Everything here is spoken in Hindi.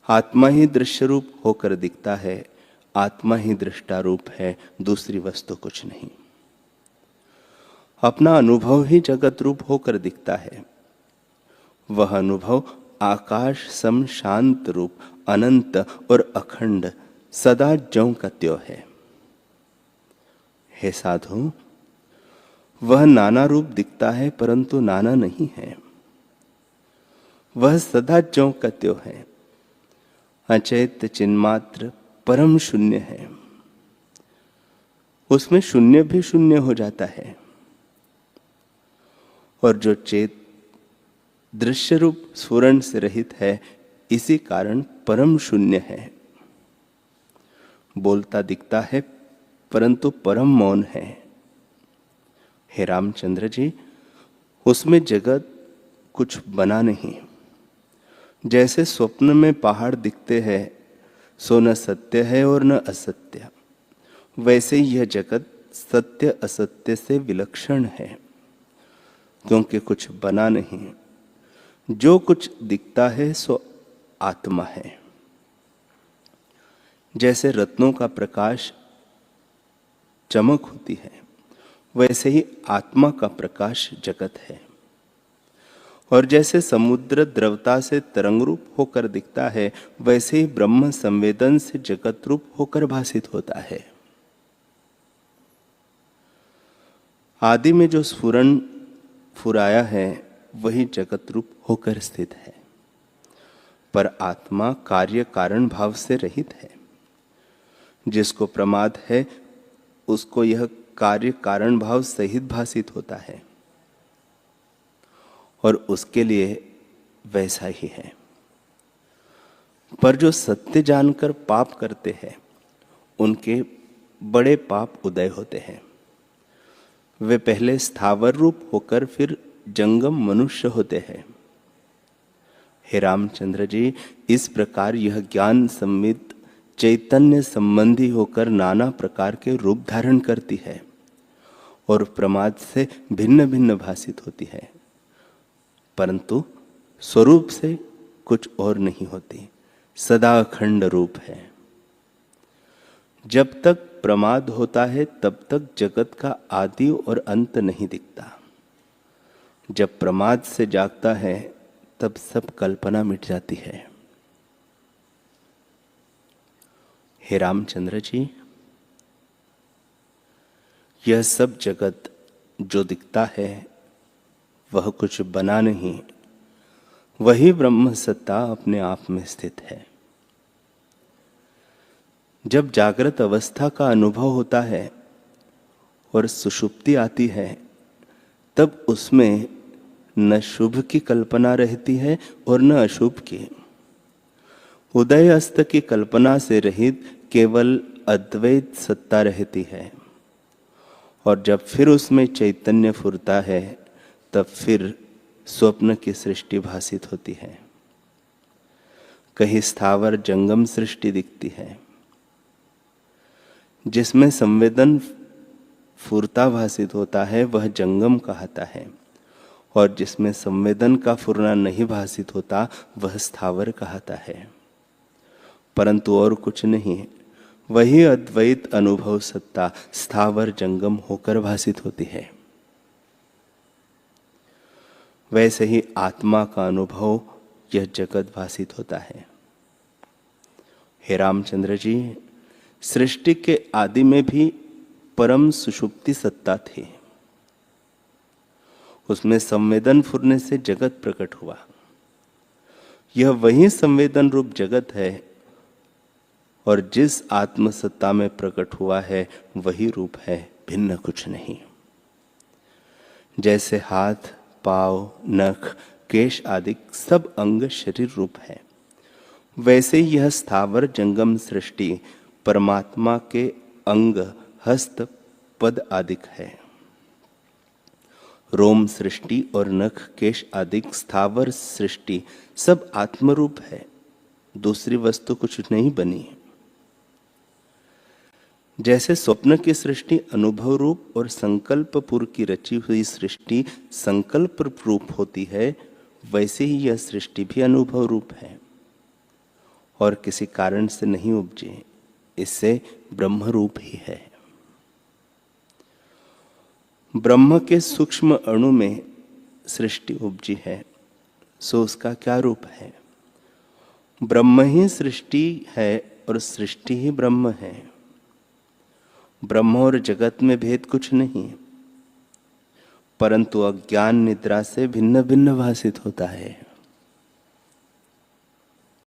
आत्मा ही दृश्य रूप होकर दिखता है, आत्मा ही दृष्टा रूप है, दूसरी वस्तु कुछ नहीं। अपना अनुभव ही जगत रूप होकर दिखता है। वह अनुभव आकाश सम शांत रूप, अनंत और अखंड सदा ज्यों का त्यों है। हे साधु, वह नाना रूप दिखता है परंतु नाना नहीं है। वह सदा ज्यों का त्यों है, अचेत चिन्मात्र परम शून्य है। उसमें शून्य भी शून्य हो जाता है। और जो चेत दृश्य रूप स्फुरण से रहित है, इसी कारण परम शून्य है। बोलता दिखता है परंतु परम मौन है। हे रामचंद्र जी, उसमें जगत कुछ बना नहीं। जैसे स्वप्न में पहाड़ दिखते हैं, सो न सत्य है और न असत्य, वैसे यह जगत सत्य असत्य से विलक्षण है, क्योंकि कुछ बना नहीं। जो कुछ दिखता है सो आत्मा है। जैसे रत्नों का प्रकाश चमक होती है, वैसे ही आत्मा का प्रकाश जगत है। और जैसे समुद्र द्रवता से तरंग रूप होकर दिखता है, वैसे ही ब्रह्म संवेदन से जगत रूप होकर भासित होता है। आदि में जो स्फुरण फुराया है, वही जगत रूप होकर स्थित है। पर आत्मा कार्य कारण भाव से रहित है। जिसको प्रमाद है, उसको यह कार्य कारण भाव सहित भासित होता है, और उसके लिए वैसा ही है। पर जो सत्य जानकर पाप करते हैं, उनके बड़े पाप उदय होते हैं। वे पहले स्थावर रूप होकर फिर जंगम मनुष्य होते हैं। हे रामचंद्र जी, इस प्रकार यह ज्ञान सम्मित चैतन्य संबंधी होकर नाना प्रकार के रूप धारण करती है और प्रमाद से भिन्न भिन्न भासित होती है, परंतु स्वरूप से कुछ और नहीं होती, सदा अखंड रूप है। जब तक प्रमाद होता है तब तक जगत का आदि और अंत नहीं दिखता। जब प्रमाद से जागता है तब सब कल्पना मिट जाती है। हे रामचंद्र जी, यह सब जगत जो दिखता है वह कुछ बना नहीं, वही ब्रह्म सत्ता अपने आप में स्थित है। जब जागृत अवस्था का अनुभव होता है और सुषुप्ति आती है, तब उसमें न शुभ की कल्पना रहती है और न अशुभ की। उदय अस्त की कल्पना से रहित केवल अद्वैत सत्ता रहती है। और जब फिर उसमें चैतन्य फुरता है, तब फिर स्वप्न की सृष्टि भासित होती है। कहीं स्थावर जंगम सृष्टि दिखती है, जिसमें संवेदन फुरता भासित होता है, वह जंगम कहता है। और जिसमें संवेदन का फुरना नहीं भासित होता, वह स्थावर कहता है। परंतु और कुछ नहीं, वही अद्वैत अनुभव सत्ता स्थावर जंगम होकर भासित होती है। वैसे ही आत्मा का अनुभव यह जगत भासित होता है। हे रामचंद्र जी, सृष्टि के आदि में भी परम सुषुप्ति सत्ता थी। उसमें संवेदन फुरने से जगत प्रकट हुआ। यह वही संवेदन रूप जगत है, और जिस आत्म सत्ता में प्रकट हुआ है वही रूप है, भिन्न कुछ नहीं। जैसे हाथ, पांव, नख, केश आदि सब अंग शरीर रूप है, वैसे यह स्थावर जंगम सृष्टि परमात्मा के अंग, हस्त, पद आदिक है। रोम सृष्टि और नख, केश आदिक स्थावर सृष्टि सब आत्मरूप है, दूसरी वस्तु कुछ नहीं बनी। जैसे स्वप्न की सृष्टि अनुभव रूप और संकल्पपुर की रची हुई सृष्टि संकल्प रूप होती है, वैसे ही यह सृष्टि भी अनुभव रूप है। और किसी कारण से नहीं उपजे, इससे ब्रह्म रूप ही है। ब्रह्म के सूक्ष्म अणु में सृष्टि उपजी है, सो उसका क्या रूप है? ब्रह्म ही सृष्टि है और सृष्टि ही ब्रह्म है। ब्रह्म और जगत में भेद कुछ नहीं, परंतु अज्ञान निद्रा से भिन्न भिन्न भासित होता है।